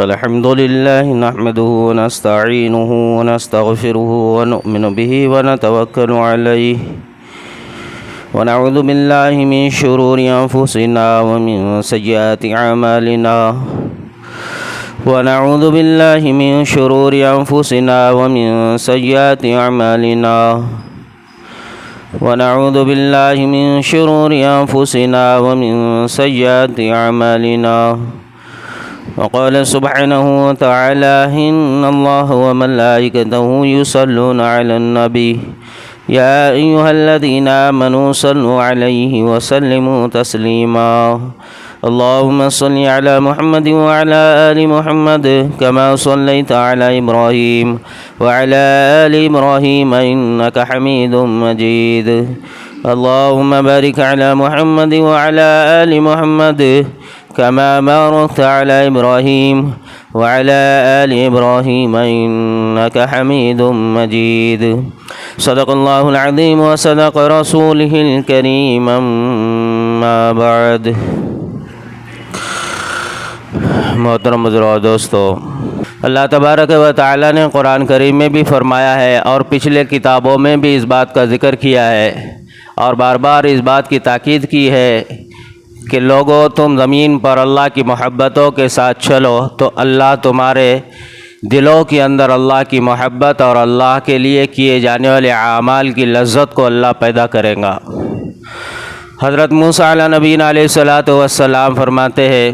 الحمد لله نحمده ونستعينه ونستغفره ونؤمن به ونتوكل عليه ونعوذ بالله من شرور أنفسنا ومن سيئات أعمالنا ونعوذ بالله من شرور أنفسنا ومن سيئات أعمالنا ونعوذ بالله من شرور أنفسنا ومن سيئات أعمالنا وقال سبحانه وتعالى إن الله وملائكته يصلون على النبي يا أيها الذين آمنوا صلوا عليه وسلموا تسليما اللهم صل على محمد وعلى آل محمد كما صليت على إبراهيم وعلى آل إبراهيم إنك حميد مجيد اللهم بارك على محمد وعلى آل محمد كما باركت على إبراهيم وعلى آل إبراهيم إنك حميد مجيد صدق الله العظيم وصدق رسوله الكريم أما بعد محترم حضرات دوستو، اللہ تبارک و تعالیٰ نے قرآن کریم میں بھی فرمایا ہے اور پچھلے کتابوں میں بھی اس بات کا ذکر کیا ہے اور بار بار اس بات کی تاکید کی ہے کہ لوگوں تم زمین پر اللہ کی محبتوں کے ساتھ چلو تو اللہ تمہارے دلوں کے اندر اللہ کی محبت اور اللہ کے لیے کیے جانے والے اعمال کی لذت کو اللہ پیدا کرے گا۔ حضرت موسیٰ علیہ نبینا علیہ الصلاۃ والسلام فرماتے ہیں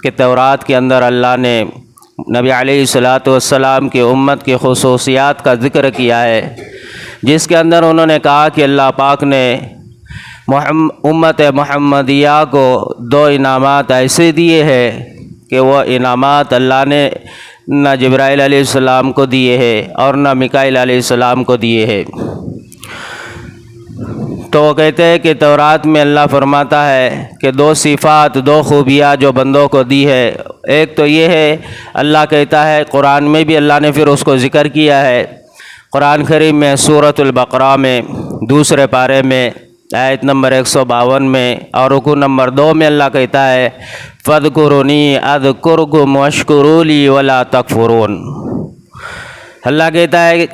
کہ تورات کے اندر اللہ نے نبی علیہ الصلاۃ والسلام کی امت کی خصوصیات کا ذکر کیا ہے، جس کے اندر انہوں نے کہا کہ اللہ پاک نے امت محمدیہ کو دو انعامات ایسے دیے ہیں کہ وہ انعامات اللہ نے نہ جبرائیل علیہ السلام کو دیے ہیں اور نہ میکائیل علیہ السلام کو دیے ہیں۔ تو وہ کہتے ہیں کہ تورات میں اللہ فرماتا ہے کہ دو صفات، دو خوبیاں جو بندوں کو دی ہے، ایک تو یہ ہے، اللہ کہتا ہے قرآن میں بھی اللہ نے پھر اس کو ذکر کیا ہے قرآن کریم میں سورۃ البقرہ میں دوسرے پارے میں آیت نمبر 152 میں اور رکوع نمبر 2 میں اللہ کہتا ہے فَاذْكُرُونِي أَذْكُرْكُمْ وَاشْكُرُوا لِي وَلَا تَكْفُرُونَ۔ اللہ کہتا ہے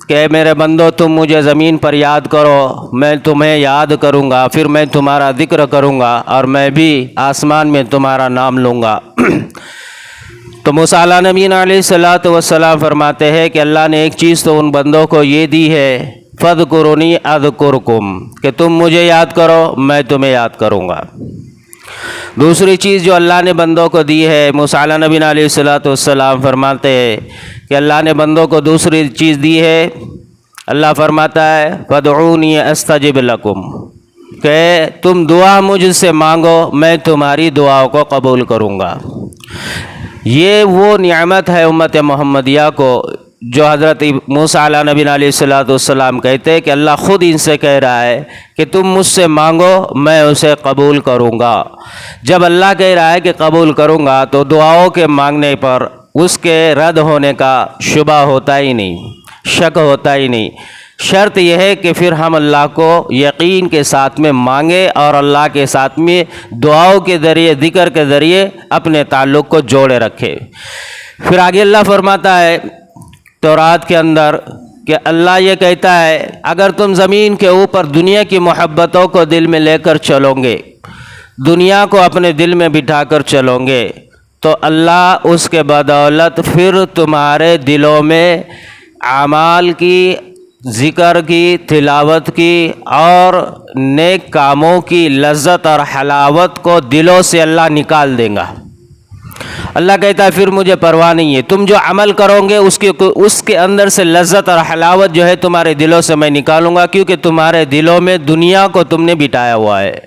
کہ میرے بندو تم مجھے زمین پر یاد کرو، میں تمہیں یاد کروں گا، پھر میں تمہارا ذکر کروں گا اور میں بھی آسمان میں تمہارا نام لوں گا۔ تو موسیٰ علیہ نبینا علیہ الصلاۃ والسلام فرماتے ہیں کہ اللہ نے ایک چیز تو ان بندوں کو یہ دی ہے فَاذْكُرُونِي أَذْكُرْكُمْ کہ تم مجھے یاد کرو میں تمہیں یاد کروں گا۔ دوسری چیز جو اللہ نے بندوں کو دی ہے، موسیٰ علیہ نبینا علیہ الصلاۃ والسلام فرماتے ہیں کہ اللہ نے بندوں کو دوسری چیز دی ہے، اللہ فرماتا ہے فَادْعُونِي أَسْتَجِبْ لَكُمْ کہ تم دعا مجھ سے مانگو میں تمہاری دعاؤں کو قبول کروں گا۔ یہ وہ نعمت ہے امت محمدیہ کو جو حضرت موسیٰ علیہ نبینا علیہ الصلاۃ والسلام کہتے ہیں کہ اللہ خود ان سے کہہ رہا ہے کہ تم مجھ سے مانگو میں اسے قبول کروں گا۔ جب اللہ کہہ رہا ہے کہ قبول کروں گا تو دعاؤں کے مانگنے پر اس کے رد ہونے کا شبہ ہوتا ہی نہیں، شک ہوتا ہی نہیں۔ شرط یہ ہے کہ پھر ہم اللہ کو یقین کے ساتھ میں مانگے اور اللہ کے ساتھ میں دعاؤں کے ذریعے، ذکر کے ذریعے اپنے تعلق کو جوڑے رکھے۔ پھر آگے اللہ فرماتا ہے تورات کے اندر کہ اللہ یہ کہتا ہے اگر تم زمین کے اوپر دنیا کی محبتوں کو دل میں لے کر چلو گے، دنیا کو اپنے دل میں بٹھا کر چلو گے تو اللہ اس کے بدولت پھر تمہارے دلوں میں اعمال کی، ذکر کی، تلاوت کی اور نیک کاموں کی لذت اور حلاوت کو دلوں سے اللہ نکال دے گا۔ اللہ کہتا ہے پھر مجھے پرواہ نہیں ہے، تم جو عمل کرو گے اس کے اندر سے لذت اور حلاوت جو ہے تمہارے دلوں سے میں نکالوں گا، کیونکہ تمہارے دلوں میں دنیا کو تم نے بٹھایا ہوا ہے۔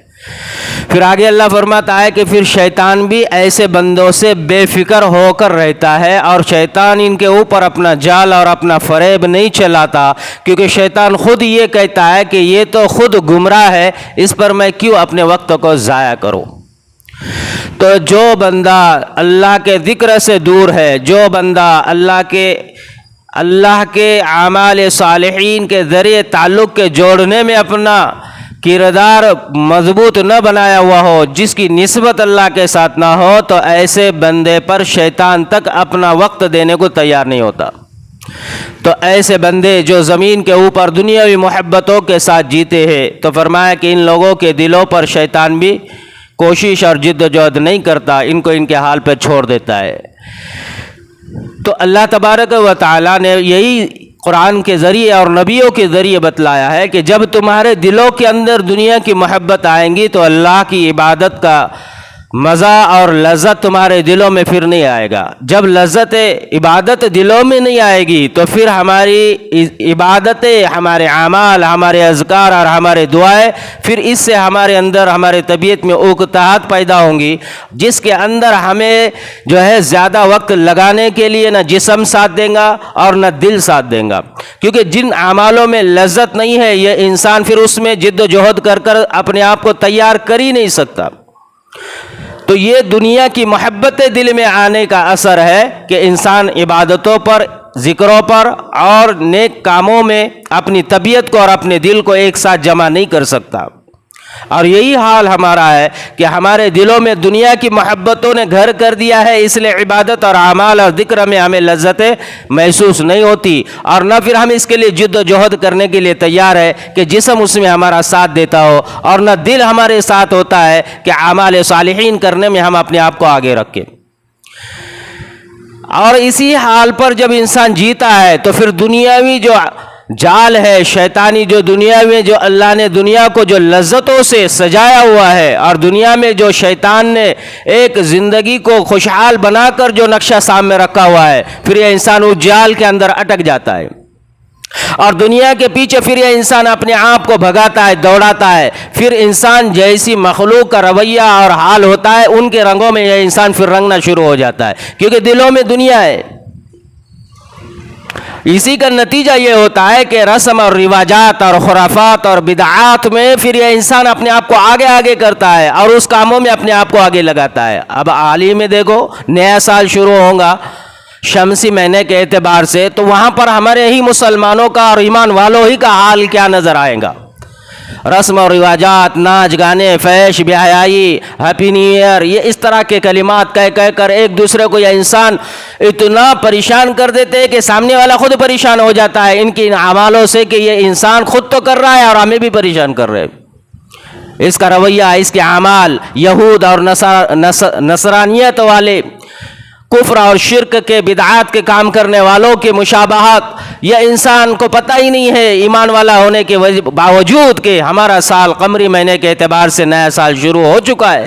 پھر آگے اللہ فرماتا ہے کہ پھر شیطان بھی ایسے بندوں سے بے فکر ہو کر رہتا ہے اور شیطان ان کے اوپر اپنا جال اور اپنا فریب نہیں چلاتا، کیونکہ شیطان خود یہ کہتا ہے کہ یہ تو خود گمراہ ہے، اس پر میں کیوں اپنے وقت کو ضائع کروں۔ تو جو بندہ اللہ کے ذکر سے دور ہے، جو بندہ اللہ کے اعمال صالحین کے ذریعے تعلق کے جوڑنے میں اپنا کردار مضبوط نہ بنایا ہوا ہو، جس کی نسبت اللہ کے ساتھ نہ ہو، تو ایسے بندے پر شیطان تک اپنا وقت دینے کو تیار نہیں ہوتا۔ تو ایسے بندے جو زمین کے اوپر دنیاوی محبتوں کے ساتھ جیتے ہیں، تو فرمایا کہ ان لوگوں کے دلوں پر شیطان بھی کوشش اور جد و جہد نہیں کرتا، ان کو ان کے حال پہ چھوڑ دیتا ہے۔ تو اللہ تبارک و تعالیٰ نے یہی قرآن کے ذریعے اور نبیوں کے ذریعے بتلایا ہے کہ جب تمہارے دلوں کے اندر دنیا کی محبت آئیں گی تو اللہ کی عبادت کا مزہ اور لذت تمہارے دلوں میں پھر نہیں آئے گا۔ جب لذت عبادت دلوں میں نہیں آئے گی تو پھر ہماری عبادتیں، ہمارے اعمال، ہمارے اذکار اور ہمارے دعائیں، پھر اس سے ہمارے اندر، ہمارے طبیعت میں اکتاہٹ پیدا ہوں گی، جس کے اندر ہمیں جو ہے زیادہ وقت لگانے کے لیے نہ جسم ساتھ دیں گا اور نہ دل ساتھ دیں گا، کیونکہ جن اعمالوں میں لذت نہیں ہے یہ انسان پھر اس میں جد و جہد کر اپنے آپ کو تیار کر ہی نہیں سکتا۔ تو یہ دنیا کی محبت دل میں آنے کا اثر ہے کہ انسان عبادتوں پر، ذکروں پر اور نیک کاموں میں اپنی طبیعت کو اور اپنے دل کو ایک ساتھ جمع نہیں کر سکتا۔ اور یہی حال ہمارا ہے کہ ہمارے دلوں میں دنیا کی محبتوں نے گھر کر دیا ہے، اس لیے عبادت اور اعمال اور ذکر میں ہمیں لذتیں محسوس نہیں ہوتی، اور نہ پھر ہم اس کے لیے جد و جہد کرنے کے لیے تیار ہے کہ جسم اس میں ہمارا ساتھ دیتا ہو، اور نہ دل ہمارے ساتھ ہوتا ہے کہ اعمال صالحین کرنے میں ہم اپنے آپ کو آگے رکھیں۔ اور اسی حال پر جب انسان جیتا ہے تو پھر دنیاوی جو جال ہے، شیطانی جو دنیا میں جو اللہ نے دنیا کو جو لذتوں سے سجایا ہوا ہے، اور دنیا میں جو شیطان نے ایک زندگی کو خوشحال بنا کر جو نقشہ سامنے رکھا ہوا ہے، پھر یہ انسان اس جال کے اندر اٹک جاتا ہے، اور دنیا کے پیچھے پھر یہ انسان اپنے آپ کو بھگاتا ہے، دوڑاتا ہے۔ پھر انسان جیسی مخلوق کا رویہ اور حال ہوتا ہے، ان کے رنگوں میں یہ انسان پھر رنگنا شروع ہو جاتا ہے، کیونکہ دلوں میں دنیا ہے۔ اسی کا نتیجہ یہ ہوتا ہے کہ رسم اور رواجات اور خرافات اور بدعات میں پھر یہ انسان اپنے آپ کو آگے آگے کرتا ہے، اور اس کاموں میں اپنے آپ کو آگے لگاتا ہے۔ اب حال ہی میں دیکھو نیا سال شروع ہوگا شمسی مہینے کے اعتبار سے، تو وہاں پر ہمارے ہی مسلمانوں کا اور ایمان والوں ہی کا حال کیا نظر آئے گا؟ رسم و رواجات، ناچ گانے، فحش بے حیائی، ہیپی نیو ایئر، یہ اس طرح کے کلمات کہہ کر ایک دوسرے کو یہ انسان اتنا پریشان کر دیتے ہیں کہ سامنے والا خود پریشان ہو جاتا ہے ان کے ان اعمالوں سے، کہ یہ انسان خود تو کر رہا ہے اور ہمیں بھی پریشان کر رہے ہیں۔ اس کا رویہ، اس کے اعمال یہود اور نصرانیت والے، کفر اور شرک کے بدعات کے کام کرنے والوں کے مشابہات، یہ انسان کو پتہ ہی نہیں ہے ایمان والا ہونے کے باوجود کہ ہمارا سال قمری مہینے کے اعتبار سے نیا سال شروع ہو چکا ہے۔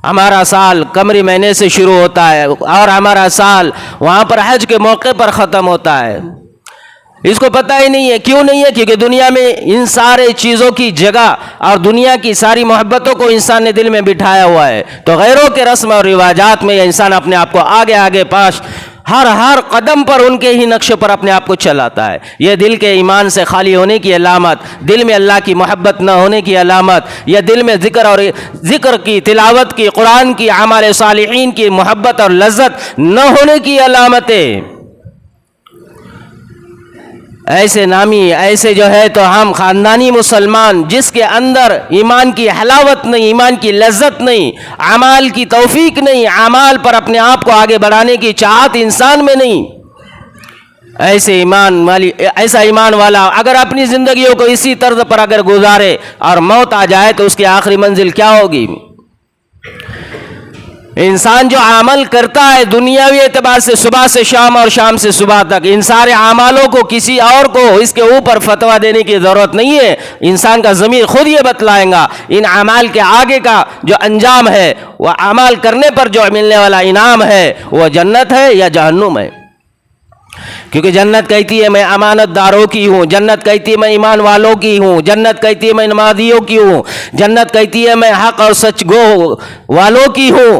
ہمارا سال قمری مہینے سے شروع ہوتا ہے، اور ہمارا سال وہاں پر حج کے موقع پر ختم ہوتا ہے۔ اس کو پتہ ہی نہیں ہے، کیوں نہیں ہے؟ کیونکہ دنیا میں ان سارے چیزوں کی جگہ اور دنیا کی ساری محبتوں کو انسان نے دل میں بٹھایا ہوا ہے، تو غیروں کے رسم اور رواجات میں انسان اپنے آپ کو آگے آگے پاس ہر قدم پر ان کے ہی نقشے پر اپنے آپ کو چلاتا ہے۔ یہ دل کے ایمان سے خالی ہونے کی علامت، دل میں اللہ کی محبت نہ ہونے کی علامت، یا دل میں ذکر کی، تلاوت کی، قرآن کی، اعمال صالحین کی محبت اور لذت نہ ہونے کی علامتیں۔ ایسے نامی، ایسے جو ہے تو ہم خاندانی مسلمان جس کے اندر ایمان کی حلاوت نہیں، ایمان کی لذت نہیں، اعمال کی توفیق نہیں، اعمال پر اپنے آپ کو آگے بڑھانے کی چاہت انسان میں نہیں، ایسا ایمان والا اگر اپنی زندگیوں کو اسی طرز پر اگر گزارے اور موت آ جائے تو اس کی آخری منزل کیا ہوگی؟ انسان جو عمل کرتا ہے دنیاوی اعتبار سے صبح سے شام اور شام سے صبح تک، ان سارے اعمالوں کو کسی اور کو اس کے اوپر فتویٰ دینے کی ضرورت نہیں ہے، انسان کا ضمیر خود یہ بتلائیں گا ان اعمال کے آگے کا جو انجام ہے، وہ اعمال کرنے پر جو ملنے والا انعام ہے وہ جنت ہے یا جہنم ہے۔ کیونکہ جنت کہتی ہے میں امانت داروں کی ہوں، جنت کہتی ہے میں ایمان والوں کی ہوں، جنت کہتی ہے میں نمازیوں کی ہوں، جنت کہتی ہے میں حق اور سچ گو والوں کی ہوں،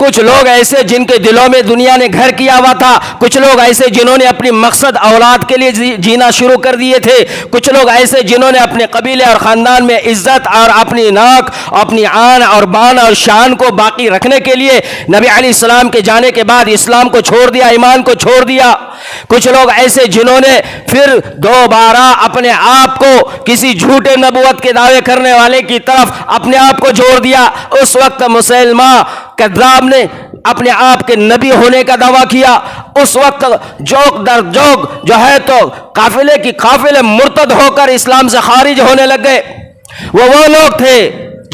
کچھ لوگ ایسے جن کے دلوں میں دنیا نے گھر کیا ہوا تھا، کچھ لوگ ایسے جنہوں نے اپنی مقصد اولاد کے لیے جینا شروع کر دیے تھے، کچھ لوگ ایسے جنہوں نے اپنے قبیلے اور خاندان میں عزت اور اپنی ناک، اپنی آن اور بان اور شان کو باقی رکھنے کے لیے نبی علیہ السلام کے جانے کے بعد اسلام کو چھوڑ دیا، ایمان کو چھوڑ دیا۔ کچھ لوگ ایسے جنہوں نے پھر دوبارہ اپنے آپ کو کسی جھوٹے نبوت کے دعوے کرنے والے کی طرف اپنے آپ کو جوڑ دیا۔ اس وقت مسلمہ کذاب نے اپنے آپ کے نبی ہونے کا دعویٰ کیا۔ اس وقت جوک در جوک جو ہے تو قافلے کی قافلے مرتد ہو کر اسلام سے خارج ہونے لگ گئے۔ وہ لوگ تھے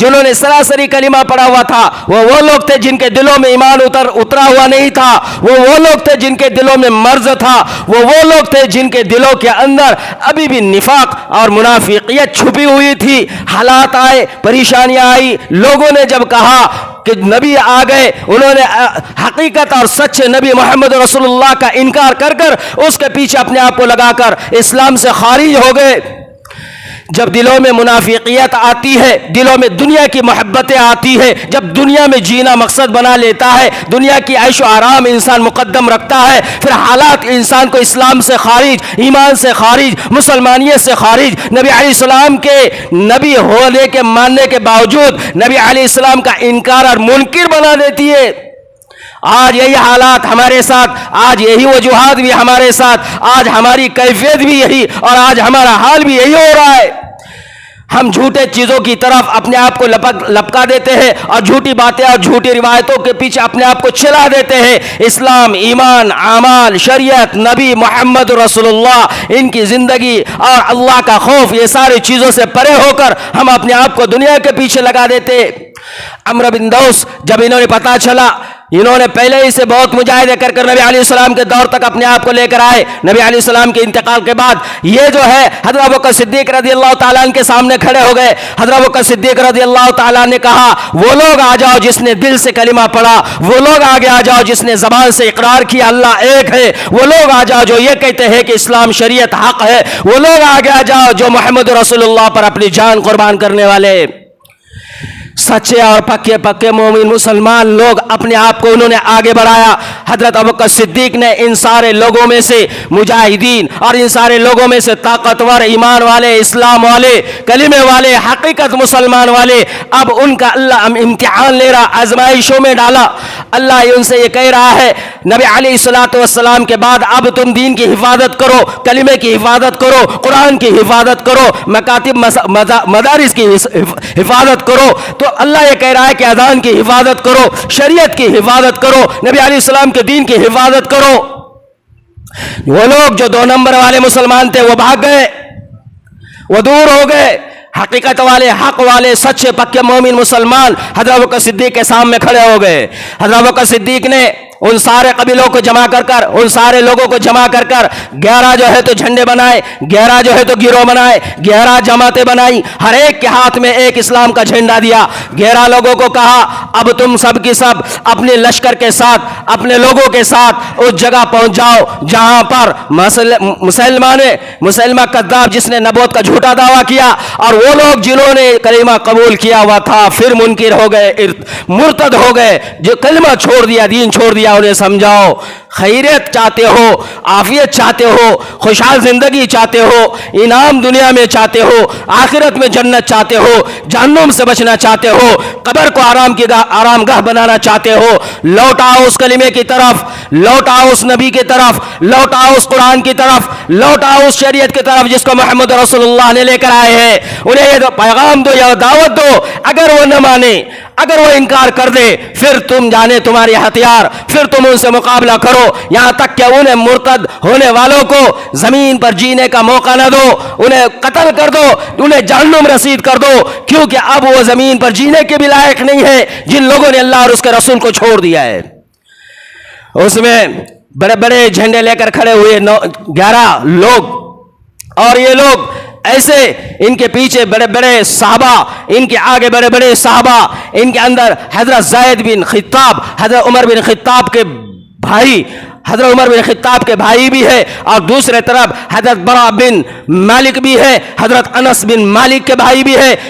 جنہوں نے سراسری کلمہ پڑھا ہوا تھا، وہ لوگ تھے جن کے دلوں میں ایمان اترا ہوا نہیں تھا، وہ لوگ تھے جن کے دلوں میں مرض تھا، وہ لوگ تھے جن کے دلوں کے اندر ابھی بھی نفاق اور منافقیت چھپی ہوئی تھی۔ حالات آئے، پریشانیاں آئی، لوگوں نے جب کہا کہ نبی آ گئے، انہوں نے حقیقت اور سچے نبی محمد رسول اللہ کا انکار کر کر اس کے پیچھے اپنے آپ کو لگا کر اسلام سے خارج ہو گئے۔ جب دلوں میں منافقیت آتی ہے، دلوں میں دنیا کی محبتیں آتی ہے، جب دنیا میں جینا مقصد بنا لیتا ہے، دنیا کی عیش و آرام انسان مقدم رکھتا ہے، پھر حالات انسان کو اسلام سے خارج، ایمان سے خارج، مسلمانیت سے خارج، نبی علیہ السلام کے نبی ہونے کے ماننے کے باوجود نبی علیہ السلام کا انکار اور منکر بنا دیتی ہے۔ آج یہی حالات ہمارے ساتھ، آج یہی وجوہات بھی ہمارے ساتھ، آج ہماری کیفیت بھی یہی اور آج ہمارا حال بھی یہی ہو رہا ہے۔ ہم جھوٹے چیزوں کی طرف اپنے آپ کو لپکا دیتے ہیں اور جھوٹی باتیں اور جھوٹی روایتوں کے پیچھے اپنے آپ کو چلا دیتے ہیں۔ اسلام، ایمان، اعمال، شریعت، نبی محمد رسول اللہ، ان کی زندگی اور اللہ کا خوف، یہ ساری چیزوں سے پرے ہو کر ہم اپنے آپ کو دنیا کے پیچھے لگا دیتے۔ عمرو بن دوس، جب انہوں نے پتا چلا، انہوں نے پہلے ہی سے بہت مجاہدے کر کر نبی علیہ السلام کے دور تک اپنے آپ کو لے کر آئے۔ نبی علیہ السلام کے انتقال کے بعد یہ جو ہے حضرت ابوبکر صدیق رضی اللہ تعالیٰ عنہ کے سامنے کھڑے ہو گئے۔ حضرت ابوبکر صدیق رضی اللہ تعالیٰ نے کہا، وہ لوگ آ جاؤ جس نے دل سے کلمہ پڑھا، وہ لوگ آگے آ جاؤ جس نے زبان سے اقرار کیا اللہ ایک ہے، وہ لوگ آ جاؤ جو یہ کہتے ہیں کہ اسلام شریعت حق ہے، وہ لوگ آگے آ جاؤ جو محمد رسول اللہ پر اپنی جان قربان کرنے والے سچے اور پکے مومن مسلمان لوگ اپنے آپ کو انہوں نے آگے بڑھایا۔ حضرت ابوبکر صدیق نے ان سارے لوگوں میں سے مجاہدین اور ان سارے لوگوں میں سے طاقتور، ایمان والے، اسلام والے، کلمے والے، حقیقت مسلمان والے، اب ان کا اللہ امتحان لے رہا، آزمائشوں میں ڈالا۔ اللہ ان سے یہ کہہ رہا ہے نبی علیہ السلام کے بعد اب تم دین کی حفاظت کرو، کلمے کی حفاظت کرو، قرآن کی حفاظت کرو، مکاتب مدارس کی حفاظت کرو۔ تو اللہ یہ کہہ رہا ہے کہ اذان کی حفاظت کرو، شریعت کی حفاظت کرو، نبی علیہ السلام کے دین کی حفاظت کرو۔ وہ لوگ جو 2 نمبر والے مسلمان تھے وہ بھاگ گئے، وہ دور ہو گئے۔ حقیقت والے، حق والے، سچے پکے مومن مسلمان حضرت ابوبکر صدیق کے سامنے کھڑے ہو گئے۔ حضرت ابوبکر صدیق نے ان سارے قبیلوں کو جمع کر کر، ان سارے لوگوں کو جمع کر کر 11 جو ہے تو جھنڈے بنائے، 11 جو ہے تو گروہ بنائے، 11 جماعتیں بنائی، ہر ایک کے ہاتھ میں ایک اسلام کا جھنڈا دیا۔ 11 لوگوں کو کہا اب تم سب کی سب اپنے لشکر کے ساتھ، اپنے لوگوں کے ساتھ اس جگہ پہنچ جاؤ جہاں پر مسلمہ کذاب جس نے نبوت کا جھوٹا دعویٰ کیا، اور وہ لوگ جنہوں نے کلمہ قبول کیا ہوا تھا پھر منکر ہو گئے، مرتد ہو گئے، جو کلمہ چھوڑ دیا، دین چھوڑ دیا، انہیں سمجھاؤ خیریت چاہتے ہو، عافیت چاہتے ہو، خوشحال زندگی چاہتے ہو، انعام دنیا میں چاہتے ہو، آخرت میں جنت چاہتے ہو، جہنم سے بچنا چاہتے ہو، قبر کو آرام گاہ بنانا چاہتے ہو، لوٹ آؤ اس کلمے کی طرف، لوٹ آؤ اس نبی کی طرف، لوٹ آؤ اس قرآن کی طرف، لوٹ آؤ اس شریعت کی طرف جس کو محمد رسول اللہ نے لے کر آئے ہیں۔ انہیں یہ پیغام دو یا دعوت دو، اگر وہ نہ مانے، اگر وہ انکار کر دے، پھر تم جانے تمہاری ہتھیار، پھر تم ان سے مقابلہ کرو، یہاں تک کہ انہیں مرتد ہونے والوں کو زمین پر جینے کا موقع نہ دو، انہیں قتل کر دو، انہیں جہنم رسید کر دو، کیونکہ اب وہ زمین پر جینے کے بھی لائق نہیں ہے جن لوگوں نے اللہ اور اس کے رسول کو چھوڑ دیا ہے۔ اس میں بڑے بڑے جھنڈے لے کر کھڑے ہوئے 11 لوگ، اور یہ لوگ ایسے ان کے پیچھے بڑے بڑے صحابہ، ان کے آگے بڑے بڑے صحابہ، ان کے اندر حضرت زید بن خطاب، حضرت عمر بن خطاب کے بھائی، حضرت عمر بن خطاب کے بھائی بھی ہے، اور دوسرے طرف حضرت برا بن مالک بھی ہے، حضرت انس بن مالک کے بھائی بھی ہے،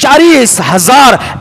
40,000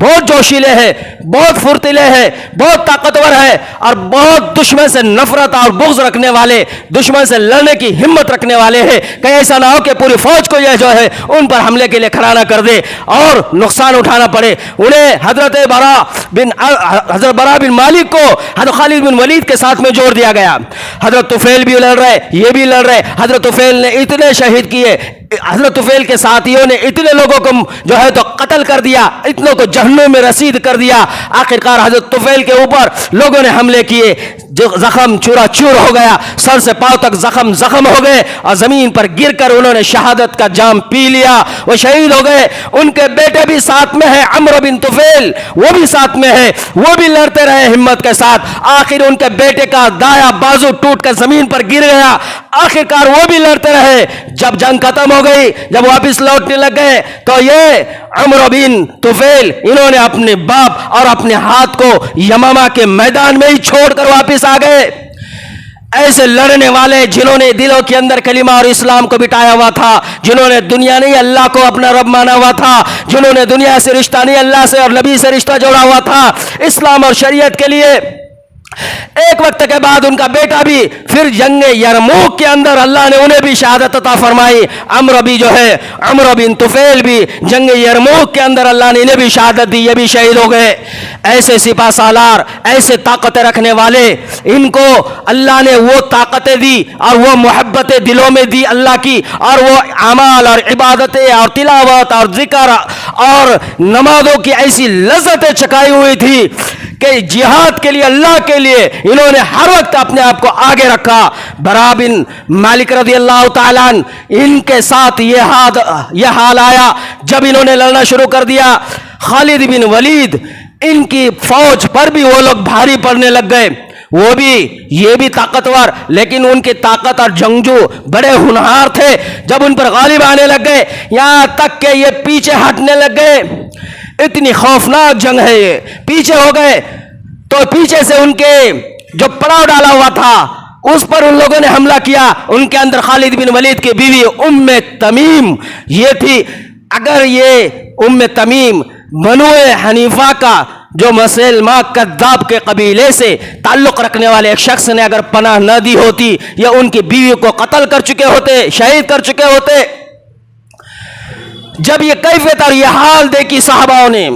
بہت جوشیلے ہیں، بہت فرتیلے ہیں، بہت طاقتور ہے اور بہت دشمن سے نفرت اور بغض رکھنے والے، دشمن سے لڑنے کی ہمت رکھنے والے ہیں. کہیں ایسا نہ ہو کہ پوری فوج کو یہ جو ہے ان پر حملے کے لیے کھڑا نہ کر دے اور نقصان اٹھانا پڑے. انہیں حضرت برا بن مالک کو حضرت خالد بن ولید کے ساتھ میں جوڑ دیا گیا. حضرت طفیل بھی لڑ رہے، یہ بھی لڑ رہے. حضرت طفیل نے اتنے شہید کیے، حضرت طفیل کے ساتھیوں نے اتنے لوگوں کو جو ہے تو قتل کر دیا، اتنوں کو جہنم میں رسید کر دیا. آخرکار حضرت طفیل کے اوپر لوگوں نے حملے کیے، جو زخم چورا چور ہو گیا، سر سے پاؤں تک زخم ہو گئے اور زمین پر گر کر انہوں نے شہادت کا جام پی لیا، وہ شہید ہو گئے. ان کے بیٹے بھی ساتھ میں ہیں، عمرو بن طفیل، وہ بھی ساتھ میں ہے، وہ بھی لڑتے رہے ہمت کے ساتھ. آخر ان کے بیٹے کا دایاں بازو ٹوٹ کر زمین پر گر گیا. آخرکار وہ بھی لڑتے رہے. جب جنگ ختم ہو گئی، جب واپس لوٹنے لگ گئے تو یہ عمرو بن طفیل انہوں نے اپنے باپ اور اپنے ہاتھ کو یمامہ کے میدان میں ہی چھوڑ کر واپس آ گئے. ایسے لڑنے والے جنہوں نے دلوں کے اندر کلمہ اور اسلام کو بٹایا ہوا تھا، جنہوں نے دنیا نہیں اللہ کو اپنا رب مانا ہوا تھا، جنہوں نے دنیا سے رشتہ نہیں اللہ سے اور نبی سے رشتہ جوڑا ہوا تھا اسلام اور شریعت کے لیے. ایک وقت کے بعد ان کا بیٹا بھی پھر جنگ یرموک کے اندر اللہ نے انہیں بھی شہادت عطا فرمائی. عمرو بھی جو ہے، عمرو بن طفیل بھی جنگ یرموک کے اندر اللہ نے انہیں بھی شہادت دی، یہ بھی شہید ہو گئے. ایسے سپاہ سالار، ایسے طاقتیں رکھنے والے، ان کو اللہ نے وہ طاقتیں دی اور وہ محبتیں دلوں میں دی اللہ کی، اور وہ اعمال اور عبادتیں اور تلاوت اور ذکر اور نمازوں کی ایسی لذتیں چکائی ہوئی تھی کہ جہاد کے لیے، اللہ کے لیے انہوں نے ہر وقت اپنے آپ کو آگے رکھا. برا بن مالک رضی اللہ تعالیٰ عنہ، ان کے ساتھ یہ حال آیا جب انہوں نے لڑنا شروع کر دیا. خالد بن ولید، ان کی فوج پر بھی وہ لوگ بھاری پڑنے لگ گئے. وہ بھی، یہ بھی طاقتور، لیکن ان کی طاقت اور جنگجو بڑے ہونہار تھے. جب ان پر غالب آنے لگ گئے، یہاں تک کہ یہ پیچھے ہٹنے لگ گئے. اتنی خوفناک جنگ ہے، یہ پیچھے ہو گئے تو پیچھے سے ان کے جو پڑاؤ ڈالا ہوا تھا اس پر ان لوگوں نے حملہ کیا. ان کے اندر خالد بن ولید کی بیوی ام تمیم یہ تھی. اگر یہ ام تمیم بنو حنیفہ کا جو مسلمہ کذاب کے قبیلے سے تعلق رکھنے والے ایک شخص نے اگر پناہ نہ دی ہوتی یا ان کی بیوی کو قتل کر چکے ہوتے، شہید کر چکے ہوتے. جب یہ کیفیت اور یہ حال دیکھی صحابہ نے،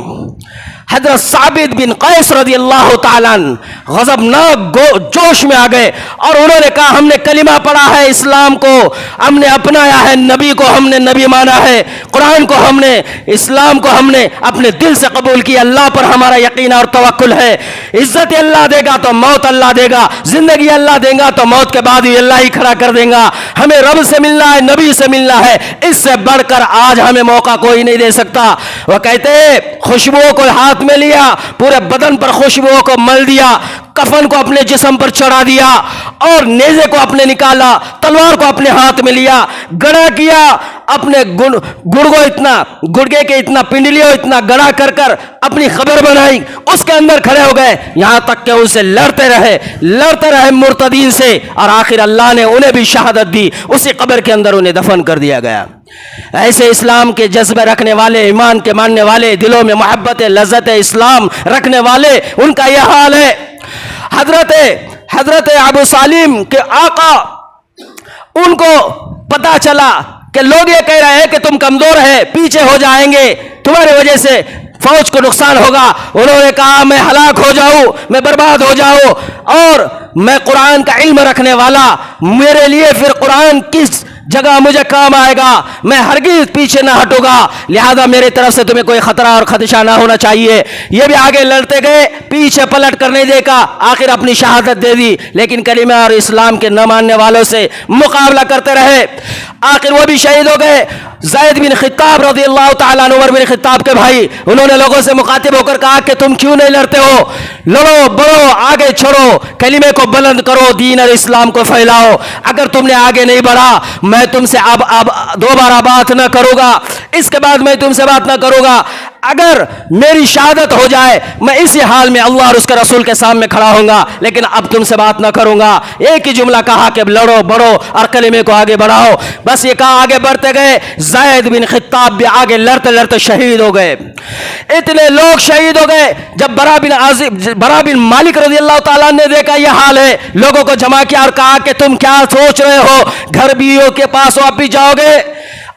حضرت ثابت بن قیس رضی اللہ تعالیٰ عنہ غضبناک جوش میں آ گئے اور انہوں نے کہا ہم نے کلمہ پڑھا ہے، اسلام کو ہم نے اپنایا ہے، نبی کو ہم نے نبی مانا ہے، قرآن کو ہم نے، اسلام کو ہم نے اپنے دل سے قبول کیا، اللہ پر ہمارا یقین اور توکل ہے. عزت اللہ دے گا تو موت اللہ دے گا، زندگی اللہ دے گا تو موت کے بعد بھی اللہ ہی کھڑا کر دے گا. ہمیں رب سے ملنا ہے، نبی سے ملنا ہے، اس سے بڑھ کر آج ہمیں موقع کوئی نہیں دے سکتا. وہ کہتے خوشبوؤں کو ہاتھ میں لیا، پورے بدن پر خوشبوؤں کو مل دیا، کفن کو اپنے جسم پر چڑھا دیا اور نیزے کو اپنے نکالا، تلوار کو اپنے ہاتھ میں لیا، گڑا کیا، اپنے گڑگو اتنا، گڑگے کے اتنا پنڈلیوں اتنا گڑا کر کر اپنی خبر بنائی، اس کے اندر کھڑے ہو گئے، یہاں تک کہ اسے لڑتے رہے مرتدین سے، اور آخر اللہ نے انہیں بھی شہادت دی، اسی قبر کے اندر انہیں دفن کر دیا گیا. ایسے اسلام کے جذبے رکھنے والے، ایمان کے ماننے والے، دلوں میں محبت لذت اسلام رکھنے والے، ان کا یہ حال ہے. حضرت ابو سالم کے آقا، ان کو پتا چلا کہ لوگ یہ کہہ رہے ہیں کہ تم کمزور ہے، پیچھے ہو جائیں گے، تمہاری وجہ سے فوج کو نقصان ہوگا. انہوں نے کہا میں ہلاک ہو جاؤں، میں برباد ہو جاؤں، اور میں قرآن کا علم رکھنے والا، میرے لیے پھر قرآن کس جگہ مجھے کام آئے گا، میں ہرگز پیچھے نہ ہٹوں گا، لہذا میرے طرف سے تمہیں کوئی خطرہ اور خدشہ نہ ہونا چاہیے. یہ بھی آگے لڑتے گئے، پیچھے پلٹ کر نہیں دیکھا، آخر اپنی شہادت دے دی، لیکن کلمہ اور اسلام کے نہ ماننے والوں سے مقابلہ کرتے رہے. آخر وہ بھی شہید ہو گئے. زید بن خطاب رضی اللہ تعالیٰ عنہ، عمر بن خطاب کے بھائی، انہوں نے لوگوں سے مخاطب ہو کر کہا کہ تم کیوں نہیں لڑتے ہو، لڑو، بڑھو، آگے چھوڑو، کلمے کو بلند کرو، دین اور اسلام کو پھیلاؤ. اگر تم نے آگے نہیں بڑھا، میں تم سے اب دوبارہ بات نہ کروں گا، اس کے بعد میں تم سے بات نہ کروں گا. اگر میری شہادت ہو جائے میں اسی حال میں اللہ اور اس کے رسول کے سامنے کھڑا ہوں گا، لیکن اب تم سے بات نہ کروں گا۔ ایک ہی جملہ کہا کہ لڑو بڑھو اور کلمے کو آگے بڑھاؤ، بس یہ کہا، آگے بڑھتے گئے۔ زید بن خطاب بھی آگے لڑتے لڑتے شہید ہو گئے۔ اتنے لوگ شہید ہو گئے۔ جب برا بن مالک رضی اللہ تعالیٰ نے دیکھا یہ حال ہے، لوگوں کو جمع کیا اور کہا کہ تم کیا سوچ رہے ہو؟ گھر بیویوں کے پاس واپس جاؤ گے؟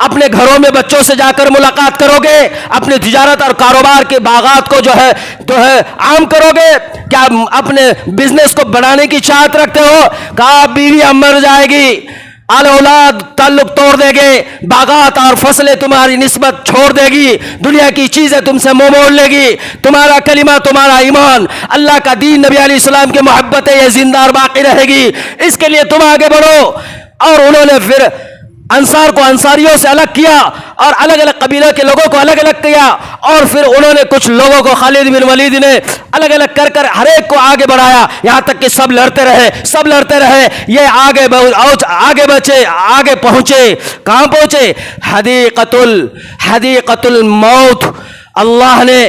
اپنے گھروں میں بچوں سے جا کر ملاقات کرو گے؟ اپنے تجارت اور کاروبار کے باغات کو جو ہے عام کرو گے؟ کیا اپنے بزنس کو بڑھانے کی چاہت رکھتے ہو؟ کہا بیوی اب مر جائے گی، آل اولاد تعلق توڑ دے گے، باغات اور فصلیں تمہاری نسبت چھوڑ دے گی، دنیا کی چیزیں تم سے منہ موڑ لے گی، تمہارا کلمہ، تمہارا ایمان، اللہ کا دین، نبی علیہ السلام کی محبت ہے، یہ زندہ اور باقی رہے گی، اس کے لیے تم آگے بڑھو۔ اور انہوں نے پھر انصار کو انصاریوں سے الگ کیا اور الگ الگ قبیلوں کے لوگوں کو الگ الگ کیا، اور پھر انہوں نے کچھ لوگوں کو خالد بن ولید نے الگ الگ کر کر ہر ایک کو آگے بڑھایا، یہاں تک کہ سب لڑتے رہے، یہ آگے بچے، آگے پہنچے۔ کہاں پہنچے؟ حدیقۃ الموت۔ اللہ نے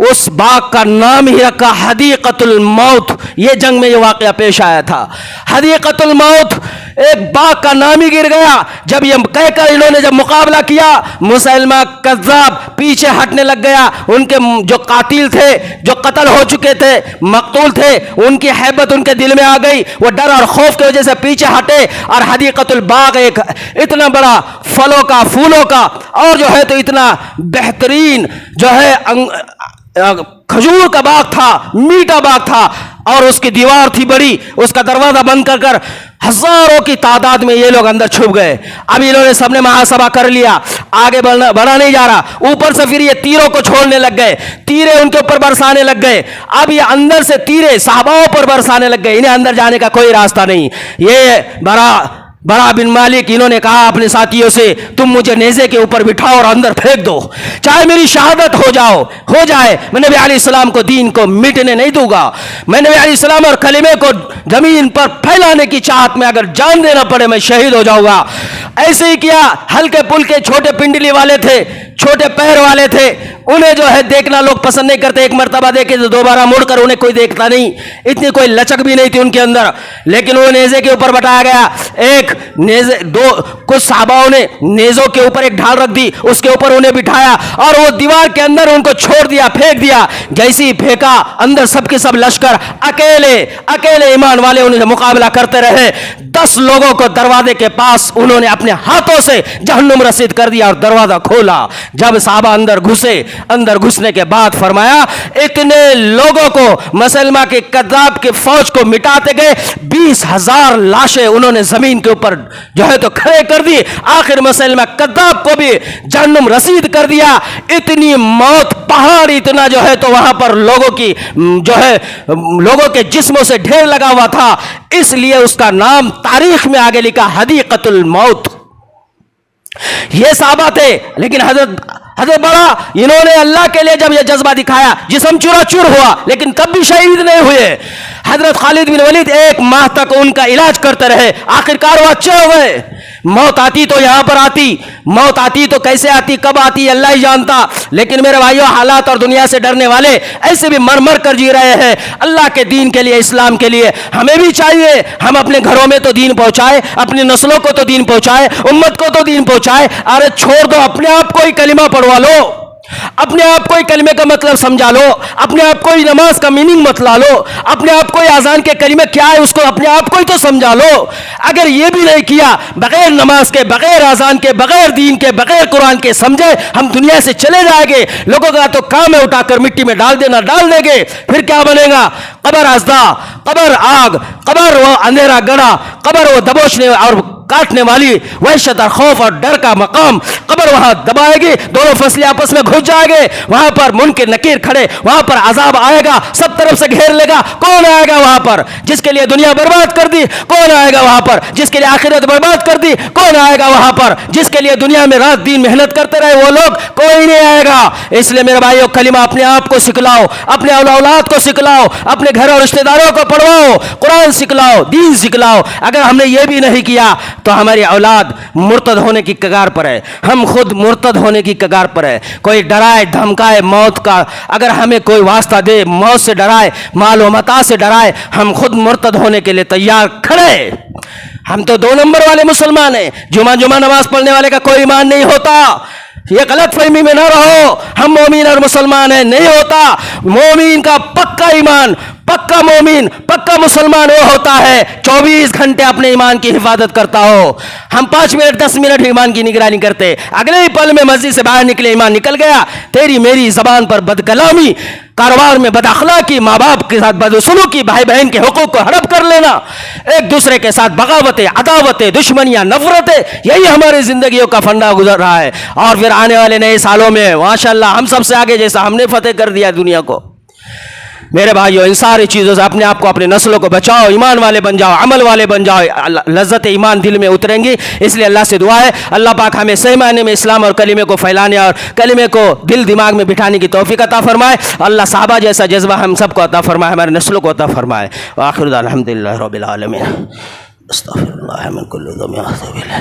اس باغ کا نام ہی رکھا حدیقۃ الموت۔ یہ جنگ میں یہ واقعہ پیش آیا تھا۔ حدیقۃ الموت ایک باغ کا نام ہی گر گیا۔ جب یہ کہہ کر انہوں نے جب مقابلہ کیا، مسلمہ کذاب پیچھے ہٹنے لگ گیا۔ ان کے جو قاتل تھے، جو قتل ہو چکے تھے، مقتول تھے، ان کی حیبت ان کے دل میں آ گئی، وہ ڈر اور خوف کی وجہ سے پیچھے ہٹے۔ اور حدیقۃ الباغ ایک اتنا بڑا پھلوں کا، پھولوں کا، اور جو ہے تو اتنا بہترین جو ہے کھجور کا باغ تھا، میٹھا باغ تھا، اور اس کی دیوار تھی بڑی، اس کا دروازہ بند کر کر ہزاروں کی تعداد میں یہ لوگ اندر چھپ گئے۔ اب انہوں نے سب نے محاسبہ کر لیا، آگے بڑھا نہیں جا رہا۔ اوپر سے پھر یہ تیروں کو چھوڑنے لگ گئے، تیرے ان کے اوپر برسانے لگ گئے۔ اب یہ اندر سے تیرے صحاباؤں پر برسانے لگ گئے، انہیں اندر جانے کا کوئی راستہ نہیں۔ یہ برا بن مالک انہوں نے کہا اپنے ساتھیوں سے، تم مجھے نیزے کے اوپر بٹھاؤ اور اندر پھینک دو، چاہے میری شہادت ہو جائے، میں نبی علیہ السلام کو دین کو مٹنے نہیں دوں گا۔ میں نبی علیہ السلام اور کلمے کو زمین پر پھیلانے کی چاہت میں اگر جان دینا پڑے میں شہید ہو جاؤں گا۔ ایسے ہی کیا۔ ہلکے پلکے چھوٹے پنڈلی والے تھے، چھوٹے پیر والے تھے، انہیں جو ہے دیکھنا لوگ پسند نہیں کرتے، ایک مرتبہ دیکھے تو دوبارہ مڑ کر انہیں کوئی دیکھتا نہیں، اتنی کوئی لچک بھی نہیں تھی ان کے اندر، لیکن وہ نیزے کے اوپر بٹایا گیا۔ کچھ صحاباؤں نے نیزوں کے اوپر ایک ڈھال رکھ دی، اس کے اوپر انہیں بٹھایا اور وہ دیوار کے اندر ان کو چھوڑ دیا، پھینک دیا۔ جیسے ہی پھینکا، اندر سب کے سب لشکر اکیلے ایمان والے انہیں مقابلہ کرتے رہے۔ 10 لوگوں کو دروازے کے پاس انہوں نے اپنے ہاتھوں سے جہنم رسید کر دیا اور دروازہ کھولا۔ جب صحابہ اندر گھسنے کے بعد فرمایا اتنے لوگوں کو مسلمہ کے کذاب کے فوج کو مٹاتے گئے، 20,000 لاشیں انہوں نے زمین کے اوپر جو ہے تو کھڑے کر دی، آخر مسلمہ کذاب کو بھی جہنم رسید کر دیا۔ اتنی موت، پہاڑ اتنا جو ہے تو وہاں پر لوگوں کے جسموں سے ڈھیر لگا ہوا تھا، اس لیے اس کا نام تاریخ میں آگے لکھا حدیقۃ الموت۔ یہ صحابہ تھے، لیکن حضرت بڑا انہوں نے اللہ کے لیے جب یہ جذبہ دکھایا، جسم چورا چور ہوا لیکن کب بھی شہید نہیں ہوئے۔ حضرت خالد بن ولید 1 ماہ تک ان کا علاج کرتے رہے، آخرکار وہ اچھے ہو گئے۔ موت آتی تو یہاں پر آتی، موت آتی تو کیسے آتی، کب آتی اللہ ہی جانتا، لیکن میرے بھائیوں حالات اور دنیا سے ڈرنے والے ایسے بھی مر کر جی رہے ہیں اللہ کے دین کے لیے، اسلام کے لیے۔ ہمیں بھی چاہیے ہم اپنے گھروں میں تو دین پہنچائے، اپنی نسلوں کو تو دین پہنچائے، امت کو تو دین پہنچائے۔ ارے چھوڑ دو، اپنے آپ کو ہی کلمہ پڑھوا لو، اپنے آپ کو ہی کلمے کا مطلب سمجھا لو، اپنے آپ کو ہی نماز کا میننگ متلا لو، اپنے آپ کو ہی اذان کے کلمے کیا ہے اس کو اپنے آپ کو ہی تو سمجھا لو۔ اگر یہ بھی نہیں کیا، بغیر نماز کے، بغیر اذان کے، بغیر دین کے، بغیر قرآن کے سمجھے ہم دنیا سے چلے جائیں گے، لوگوں کا تو کام ہے اٹھا کر مٹی میں ڈال دیں گے، پھر کیا بنے گا؟ قبر ازدا، قبر آگ، قبر وہ اندھیرا گڑھا، قبر وہ دبوچنے اور کاٹنے والی وحشت اور خوف اور ڈر کا مقام، قبر وہاں دبائے گی، دونوں فصلیں آپس میں گھس جائیں گے، وہاں پر منکر نکیر کھڑے، وہاں پر عذاب آئے گا، سب طرف سے گھیر لے گا۔ کون آئے گا وہاں پر؟ جس کے لیے دنیا برباد کر دی۔ کون آئے گا وہاں پر؟ جس کے لیے آخرت برباد کر دی۔ کون آئے گا وہاں پر؟ جس کے لیے دنیا میں رات دن محنت کرتے رہے وہ لوگ، کوئی نہیں آئے گا۔ اس لیے میرے بھائیو کلمہ اپنے آپ کو سکھلاؤ، اپنے اولاد کو سکھلاؤ، اپنے گھر اور رشتہ داروں کو پڑھواؤ، قرآن سکھلاؤ، دین سکھلاؤ۔ اگر ہم نے یہ بھی نہیں کیا، تو ہماری اولاد مرتد ہونے کی کگار پر ہے، ہم خود مرتد ہونے کی کگار پر ہے۔ کوئی ڈرائے دھمکائے موت کا، اگر ہمیں کوئی واسطہ دے، موت سے ڈرائے، مال و متاع سے ڈرائے، ہم خود مرتد ہونے کے لیے تیار کھڑے۔ ہم تو 2 نمبر والے مسلمان ہیں، جمعہ نماز پڑھنے والے کا کوئی ایمان نہیں ہوتا، یہ غلط فہمی میں نہ رہو، ہم مومن اور مسلمان ہیں، نہیں ہوتا۔ مومن کا پکا ایمان، پکا مومن، پکا مسلمان وہ ہوتا ہے 24 گھنٹے اپنے ایمان کی حفاظت کرتا ہو۔ ہم 5 منٹ 10 منٹ ایمان کی نگرانی کرتے، اگلے ہی پل میں مسجد سے باہر نکلے ایمان نکل گیا۔ تیری میری زبان پر بد کلامی، کاروبار میں بد اخلاقی، ماں باپ کے ساتھ بدسلوکی، بھائی بہن کے حقوق کو ہڑپ کر لینا، ایک دوسرے کے ساتھ بغاوتیں، عداوتیں، دشمنیاں، نفرتیں، یہی ہماری زندگیوں کا فنڈا گزر رہا ہے۔ اور پھر آنے والے نئے سالوں میں ماشاءاللہ ہم سب سے آگے، جیسا ہم نے فتح کر دیا دنیا کو۔ میرے بھائیو، ان ساری چیزوں سے اپنے آپ کو، اپنے نسلوں کو بچاؤ، ایمان والے بن جاؤ، عمل والے بن جاؤ، لذت ایمان دل میں اتریں گی۔ اس لیے اللہ سے دعا ہے اللہ پاک ہمیں صحیح معنی میں اسلام اور کلمے کو پھیلانے اور کلمے کو دل دماغ میں بٹھانے کی توفیق عطا فرمائے۔ اللہ صحابہ جیسا جذبہ ہم سب کو عطا فرمائے، ہمارے نسلوں کو عطا فرمائے۔ وآخر دعوانا الحمدللہ رب العالمین۔ استغفر اللہ من کل ذنب۔